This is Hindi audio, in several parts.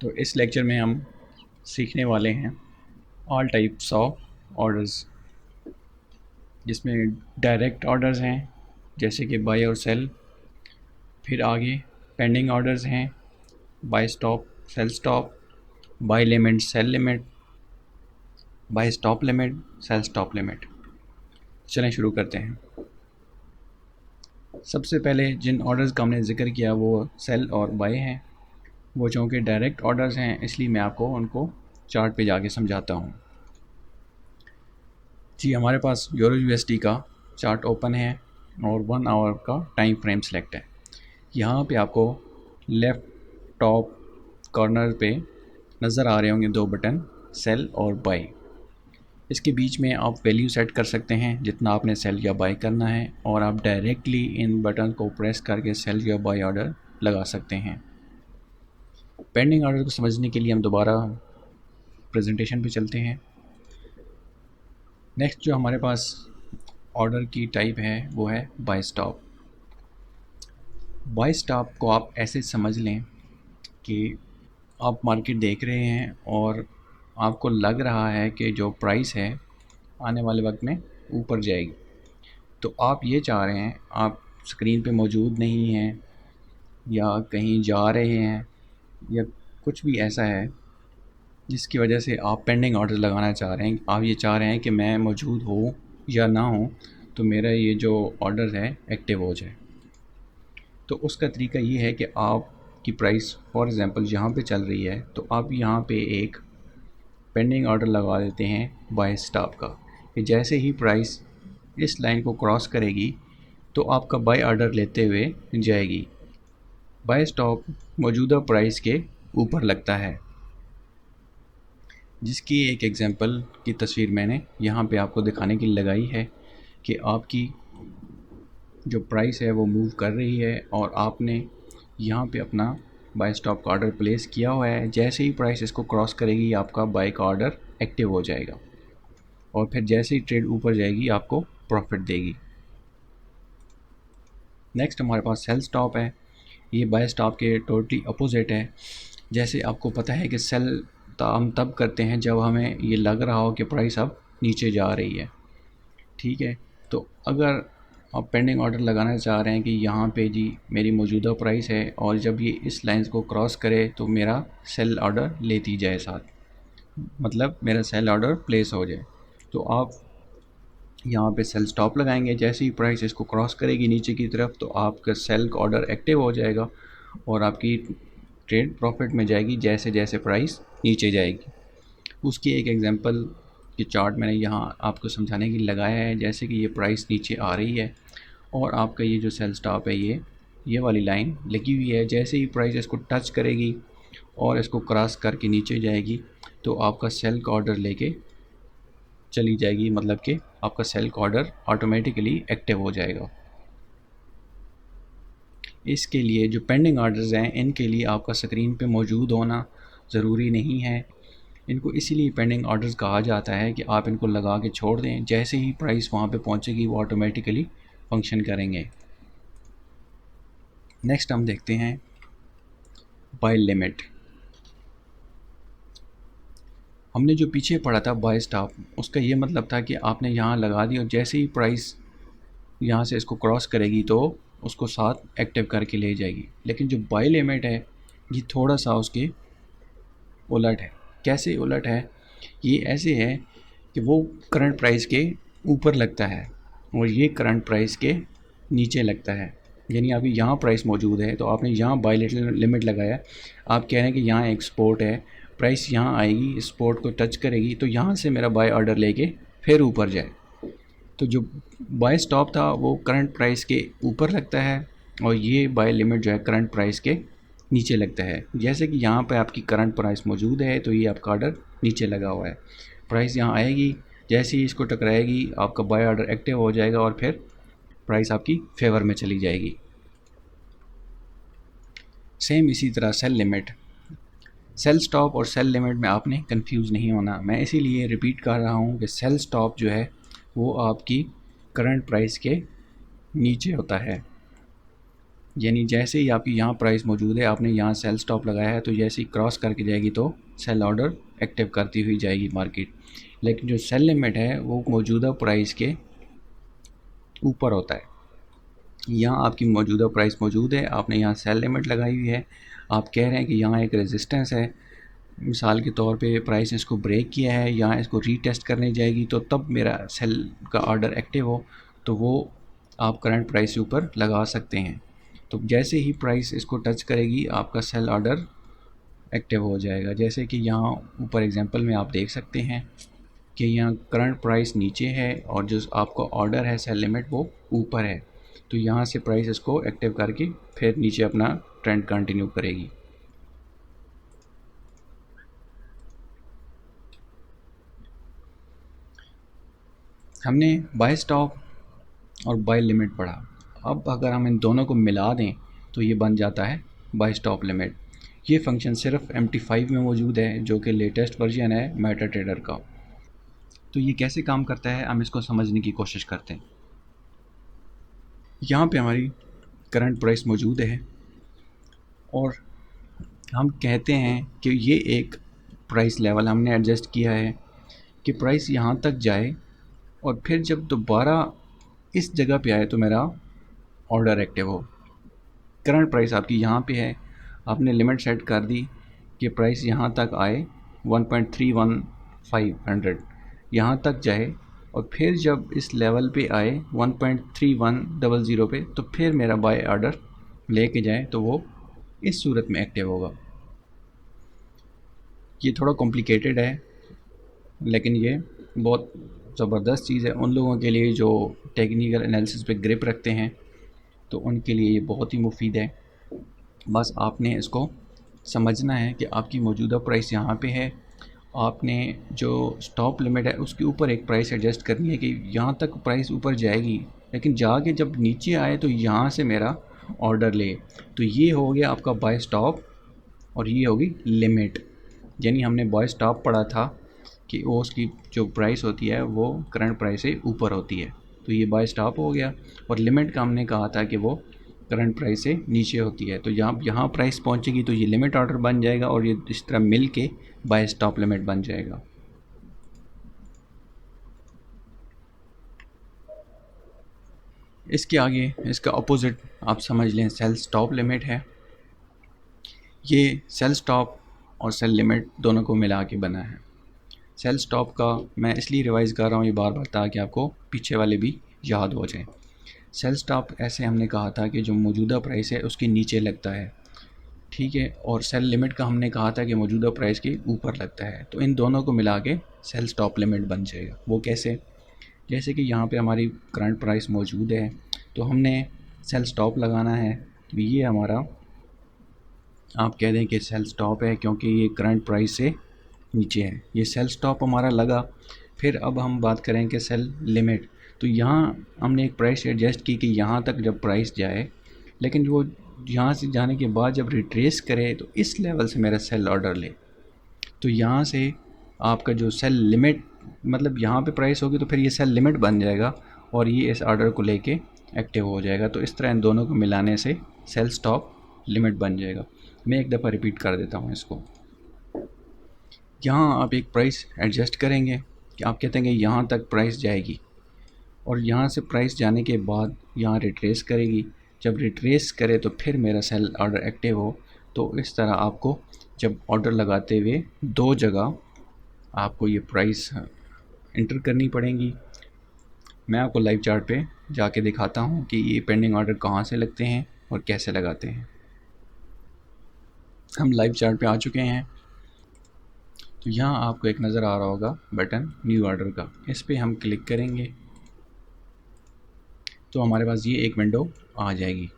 तो इस लेक्चर में हम सीखने वाले हैं ऑल टाइप्स ऑफ ऑर्डर्स, जिसमें डायरेक्ट ऑर्डर्स हैं जैसे कि बाय और सेल। फिर आगे पेंडिंग ऑर्डर्स हैं, buy stop, sell stop, buy limit, sell limit, buy stop limit, sell stop limit. चलें शुरू करते हैं। सबसे पहले जिन ऑर्डर्स का हमने जिक्र किया वो सेल और बाय हैं। वो चूँकि डायरेक्ट ऑर्डर्स हैं इसलिए मैं आपको उनको चार्ट पे जाके समझाता हूँ। जी, हमारे पास यूरो यूएसडी का चार्ट ओपन है और 1 आवर का टाइम फ्रेम सेलेक्ट है। यहाँ पे आपको लेफ़्ट टॉप कॉर्नर पे नज़र आ रहे होंगे 2 बटन, सेल और बाय। इसके बीच में आप वैल्यू सेट कर सकते हैं जितना आपने सेल या बाय करना है, और आप डायरेक्टली इन बटन को प्रेस करके सेल या बाय ऑर्डर लगा सकते हैं। पेंडिंग ऑर्डर को समझने के लिए हम दोबारा प्रेजेंटेशन पे चलते हैं। नेक्स्ट जो हमारे पास ऑर्डर की टाइप है वो है बाय स्टॉप। बाय स्टॉप को आप ऐसे समझ लें कि आप मार्केट देख रहे हैं और आपको लग रहा है कि जो प्राइस है आने वाले वक्त में ऊपर जाएगी। तो आप ये चाह रहे हैं, आप स्क्रीन पे मौजूद नहीं हैं या कहीं जा रहे हैं या कुछ भी ऐसा है जिसकी वजह से आप पेंडिंग ऑर्डर लगाना चाह रहे हैं। आप ये चाह रहे हैं कि मैं मौजूद हूँ या ना हूँ तो मेरा ये जो ऑर्डर है एक्टिव हो जाए। तो उसका तरीका ये है कि आपकी प्राइस फॉर एग्ज़ाम्पल यहाँ पे चल रही है तो आप यहाँ पे एक पेंडिंग ऑर्डर लगा देते हैं बाय स्टॉप का, कि जैसे ही प्राइस इस लाइन को क्रॉस करेगी तो आपका बाय ऑर्डर लेते हुए जाएगी। बाय स्टॉप मौजूदा प्राइस के ऊपर लगता है, जिसकी एक एग्ज़ाम्पल की तस्वीर मैंने यहाँ पे आपको दिखाने के लिए लगाई है कि आपकी जो प्राइस है वो मूव कर रही है और आपने यहाँ पे अपना बाय स्टॉप का ऑर्डर प्लेस किया हुआ है। जैसे ही प्राइस इसको क्रॉस करेगी आपका बाय का ऑर्डर एक्टिव हो जाएगा और फिर जैसे ही ट्रेड ऊपर जाएगी आपको प्रॉफिट देगी। नेक्स्ट हमारे पास सेल स्टॉप है। ये बाय स्टॉप के टोटली अपोजिट है। जैसे आपको पता है कि सेल हम तब करते हैं जब हमें ये लग रहा हो कि प्राइस अब नीचे जा रही है, ठीक है। तो अगर आप पेंडिंग ऑर्डर लगाना चाह रहे हैं कि यहाँ पे जी मेरी मौजूदा प्राइस है और जब ये इस लाइंस को क्रॉस करे तो मेरा सेल ऑर्डर लेती जाए साथ, मतलब मेरा सेल ऑर्डर प्लेस हो जाए, तो आप यहाँ पे सेल स्टॉप लगाएंगे। जैसे ही प्राइस इसको क्रॉस करेगी नीचे की तरफ तो आपका सेल का ऑर्डर एक्टिव हो जाएगा और आपकी ट्रेड प्रॉफिट में जाएगी जैसे जैसे प्राइस नीचे जाएगी। उसकी एक एग्जांपल की चार्ट मैंने यहाँ आपको समझाने के लिए लगाया है। जैसे कि ये प्राइस नीचे आ रही है और आपका ये जो सेल स्टॉप है ये वाली लाइन लगी हुई है। जैसे ही प्राइस इसको टच करेगी और इसको क्रॉस करके नीचे जाएगी तो आपका सेल का ऑर्डर लेके चली जाएगी, मतलब कि आपका सेल का ऑर्डर ऑटोमेटिकली एक्टिव हो जाएगा। इसके लिए जो पेंडिंग ऑर्डर्स हैं इनके लिए आपका स्क्रीन पे मौजूद होना ज़रूरी नहीं है। इनको इसीलिए पेंडिंग ऑर्डर्स कहा जाता है कि आप इनको लगा के छोड़ दें, जैसे ही प्राइस वहाँ पे पहुँचेगी वो ऑटोमेटिकली फंक्शन करेंगे। नेक्स्ट हम देखते हैं बाय लिमिट। हमने जो पीछे पढ़ा था बाय स्टॉप, उसका ये मतलब था कि आपने यहाँ लगा दी और जैसे ही प्राइस यहाँ से इसको क्रॉस करेगी तो उसको साथ एक्टिव करके ले जाएगी। लेकिन जो बाय लिमिट है ये थोड़ा सा उसके उलट है। कैसे उलट है? ये ऐसे है कि वो करंट प्राइस के ऊपर लगता है और ये करंट प्राइस के नीचे लगता है। यानी अभी यहाँ प्राइस मौजूद है तो आपने यहाँ बाय लिमिट लगाया, आप कह रहे हैं कि यहाँ एक सपोर्ट है, प्राइस यहाँ आएगी, सपोर्ट को टच करेगी तो यहाँ से मेरा बाय ऑर्डर लेके फिर ऊपर जाए। तो जो बाय स्टॉप था वो करंट प्राइस के ऊपर लगता है और ये बाय लिमिट जो है करंट प्राइस के नीचे लगता है। जैसे कि यहाँ पे आपकी करंट प्राइस मौजूद है तो ये आपका ऑर्डर नीचे लगा हुआ है। प्राइस यहाँ आएगी, जैसे ही इसको टकराएगी आपका बाय ऑर्डर एक्टिव हो जाएगा और फिर प्राइस आपकी फेवर में चली जाएगी। सेम इसी तरह सेल लिमिट, सेल स्टॉप और सेल लिमिट में आपने कंफ्यूज नहीं होना। मैं इसीलिए रिपीट कर रहा हूँ कि सेल स्टॉप जो है वो आपकी करंट प्राइस के नीचे होता है यानी जैसे ही आपकी यहाँ प्राइस मौजूद है, आपने यहाँ सेल स्टॉप लगाया है, तो जैसे ही क्रॉस करके जाएगी तो सेल ऑर्डर एक्टिव करती हुई जाएगी मार्केट। लेकिन जो सेल लिमिट है वो मौजूदा प्राइस के ऊपर होता है। यहाँ आपकी मौजूदा प्राइस मौजूद है, आपने यहाँ सेल लिमिट लगाई हुई है, आप कह रहे हैं कि यहाँ एक रेजिस्टेंस है, मिसाल के तौर पे प्राइस ने इसको ब्रेक किया है, यहाँ इसको रीटेस्ट करने जाएगी तो तब मेरा सेल का ऑर्डर एक्टिव हो, तो वो आप करंट प्राइस से ऊपर लगा सकते हैं। तो जैसे ही प्राइस इसको टच करेगी आपका सेल ऑर्डर एक्टिव हो जाएगा। जैसे कि यहाँ ऊपर एग्जांपल में आप देख सकते हैं कि यहाँ करंट प्राइस नीचे है और जो आपका ऑर्डर है सेल लिमिट वो ऊपर है, तो यहाँ से प्राइस इसको एक्टिव करके फिर नीचे अपना ट्रेंड कंटिन्यू करेगी। हमने बाय स्टॉप और बाय लिमिट पढ़ा। अब अगर हम इन दोनों को मिला दें तो ये बन जाता है बाय स्टॉप लिमिट। ये फंक्शन सिर्फ MT5 में मौजूद है, जो कि लेटेस्ट वर्जन है मेटा ट्रेडर का। तो ये कैसे काम करता है हम इसको समझने की कोशिश करते हैं। यहाँ पे हमारी करंट प्राइस मौजूद है और हम कहते हैं कि ये एक प्राइस लेवल हमने एडजस्ट किया है कि प्राइस यहाँ तक जाए और फिर जब दोबारा इस जगह पे आए तो मेरा ऑर्डर एक्टिव हो। करंट प्राइस आपकी यहाँ पे है, आपने लिमिट सेट कर दी कि प्राइस यहाँ तक आए 1.31500, यहाँ तक जाए और फिर जब इस लेवल पे आए 1.3100 पे तो फिर मेरा बाय ऑर्डर लेके जाए तो वो इस सूरत में एक्टिव होगा। ये थोड़ा कॉम्प्लिकेटेड है लेकिन ये बहुत ज़बरदस्त चीज़ है उन लोगों के लिए जो टेक्निकल एनालिसिस पे ग्रिप रखते हैं, तो उनके लिए ये बहुत ही मुफीद है। बस आपने इसको समझना है कि आपकी मौजूदा प्राइस यहाँ पे है, आपने जो स्टॉप लिमिट है उसके ऊपर एक प्राइस एडजस्ट करनी है कि यहाँ तक प्राइस ऊपर जाएगी, लेकिन जाके जब नीचे आए तो यहाँ से मेरा ऑर्डर ले। तो ये हो गया आपका बाय स्टॉप और ये होगी लिमिट। यानी हमने बाय स्टॉप पढ़ा था कि वो उसकी जो प्राइस होती है वो करंट प्राइस से ऊपर होती है, तो ये बाय स्टॉप हो गया। और लिमिट का हमने कहा था कि वो करंट प्राइस से नीचे होती है, तो यहाँ प्राइस पहुँचेगी तो ये लिमिट ऑर्डर बन जाएगा और ये इस तरह मिल के बाय स्टॉप लिमिट बन जाएगा। इसके आगे इसका अपोजिट आप समझ लें सेल स्टॉप लिमिट है। ये सेल स्टॉप और सेल लिमिट दोनों को मिला के बना है। सेल स्टॉप का मैं इसलिए रिवाइज़ कर रहा हूँ ये बार बार ताकि आपको पीछे वाले भी याद हो जाएं। सेल स्टॉप ऐसे हमने कहा था कि जो मौजूदा प्राइस है उसके नीचे लगता है, ठीक है, और सेल लिमिट का हमने कहा था कि मौजूदा प्राइस के ऊपर लगता है। तो इन दोनों को मिला के सेल स्टॉप लिमिट बन जाएगा। वो कैसे? जैसे कि यहाँ पे हमारी करंट प्राइस मौजूद है तो हमने सेल स्टॉप लगाना है, तो ये हमारा आप कह दें कि सेल स्टॉप है क्योंकि ये करंट प्राइस से नीचे है। ये सेल स्टॉप हमारा लगा। फिर अब हम बात करें कि सेल लिमिट, तो यहाँ हमने एक प्राइस एडजस्ट की कि यहाँ तक जब प्राइस जाए, लेकिन वो यहाँ से जाने के बाद जब रिट्रेस करे तो इस लेवल से मेरा सेल ऑर्डर ले। तो यहाँ से आपका जो सेल लिमिट मतलब यहाँ पे प्राइस होगी तो फिर ये सेल लिमिट बन जाएगा और ये इस ऑर्डर को लेके एक्टिव हो जाएगा। तो इस तरह इन दोनों को मिलाने से सेल स्टॉप लिमिट बन जाएगा। मैं एक दफ़ा रिपीट कर देता हूँ इसको। यहाँ आप एक प्राइस एडजस्ट करेंगे कि आप कहते हैं कि यहाँ तक प्राइस जाएगी और यहाँ से प्राइस जाने के बाद यहाँ रिट्रेस करेगी। जब रिट्रेस करे तो फिर मेरा सेल ऑर्डर एक्टिव हो। तो इस तरह आपको जब ऑर्डर लगाते हुए दो जगह आपको ये प्राइस इंटर करनी पड़ेंगी। मैं आपको लाइव चार्ट पे जाके दिखाता हूँ कि ये पेंडिंग ऑर्डर कहाँ से लगते हैं और कैसे लगाते हैं। हम लाइव चार्ट पे आ चुके हैं। तो यहाँ आपको एक नज़र आ रहा होगा बटन न्यू ऑर्डर का, इस पर हम क्लिक करेंगे तो हमारे पास ये एक विंडो आ जाएगी।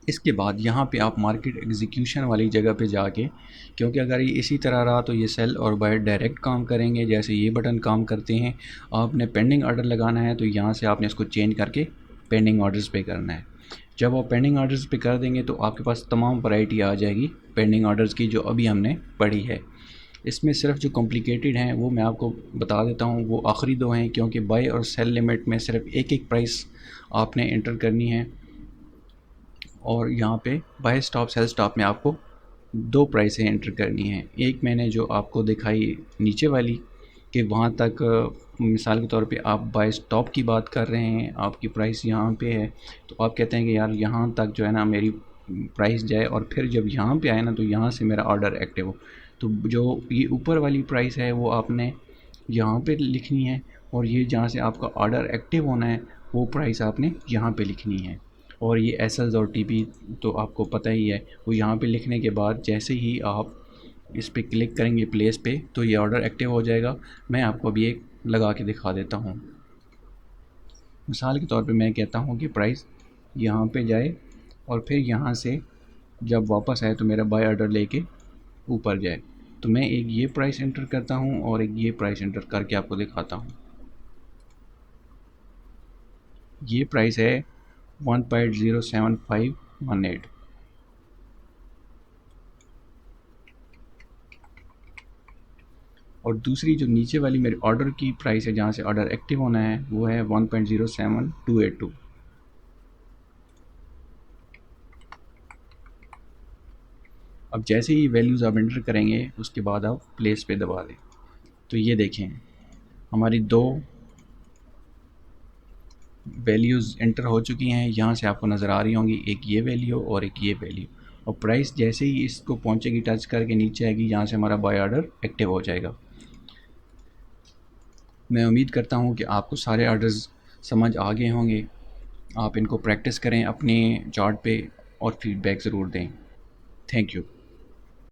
इसके बाद यहाँ पे आप मार्केट एग्जीक्यूशन वाली जगह पे जाके, क्योंकि अगर ये इसी तरह रहा तो ये सेल और बाय डायरेक्ट काम करेंगे जैसे ये बटन काम करते हैं। आपने पेंडिंग ऑर्डर लगाना है तो यहाँ से आपने इसको चेंज करके पेंडिंग ऑर्डर्स पे करना है। जब आप पेंडिंग ऑर्डर्स पे कर देंगे तो आपके पास तमाम वैरायटी आ जाएगी पेंडिंग ऑर्डर्स की जो अभी हमने पढ़ी है। इसमें सिर्फ जो कॉम्प्लिकेटेड हैं वो मैं आपको बता देता हूँ, वो आखिरी दो हैं क्योंकि बाय और सेल लिमिट में सिर्फ एक एक प्राइस आपने इंटर करनी है और यहाँ पे बाय स्टॉप सेल स्टॉप में आपको दो प्राइसें एंटर करनी है। एक मैंने जो आपको दिखाई नीचे वाली कि वहाँ तक मिसाल के तौर पे आप बाय स्टॉप की बात कर रहे हैं, आपकी प्राइस यहाँ पे है, तो आप कहते हैं कि यार यहाँ तक जो है ना मेरी प्राइस जाए और फिर जब यहाँ पे आए ना तो यहाँ से मेरा ऑर्डर एक्टिव हो। तो जो ये ऊपर वाली प्राइस है वो आपने यहाँ पे लिखनी है, और ये जहाँ से आपका ऑर्डर एक्टिव होना है वो प्राइस आपने यहाँ पे लिखनी है। और ये एसएल्स और टीपी तो आपको पता ही है, वो यहाँ पे लिखने के बाद जैसे ही आप इस पे क्लिक करेंगे प्लेस पे तो ये ऑर्डर एक्टिव हो जाएगा। मैं आपको अभी एक लगा के दिखा देता हूँ। मिसाल के तौर पे मैं कहता हूँ कि प्राइस यहाँ पे जाए और फिर यहाँ से जब वापस आए तो मेरा बाय ऑर्डर लेके ऊपर जाए। तो मैं एक ये प्राइस एंटर करता हूँ और एक ये प्राइस एंटर करके आपको दिखाता हूँ। ये प्राइस है 1.07518। और दूसरी जो नीचे वाली मेरे ऑर्डर की प्राइस है जहाँ से ऑर्डर एक्टिव होना है वो है 1.07282। अब जैसे ही वैल्यूज़ आप एंटर करेंगे उसके बाद आप प्लेस पे दबा दें तो ये देखें हमारी दो वैल्यूज़ एंटर हो चुकी हैं। यहाँ से आपको नज़र आ रही होंगी, एक ये वैल्यू और एक ये वैल्यू। और प्राइस जैसे ही इसको पहुँचेगी टच करके नीचे आएगी, यहाँ से हमारा बाय ऑर्डर एक्टिव हो जाएगा। मैं उम्मीद करता हूँ कि आपको सारे ऑर्डर्स समझ आ गए होंगे। आप इनको प्रैक्टिस करें अपने चार्ट पे और फीडबैक ज़रूर दें। Thank you.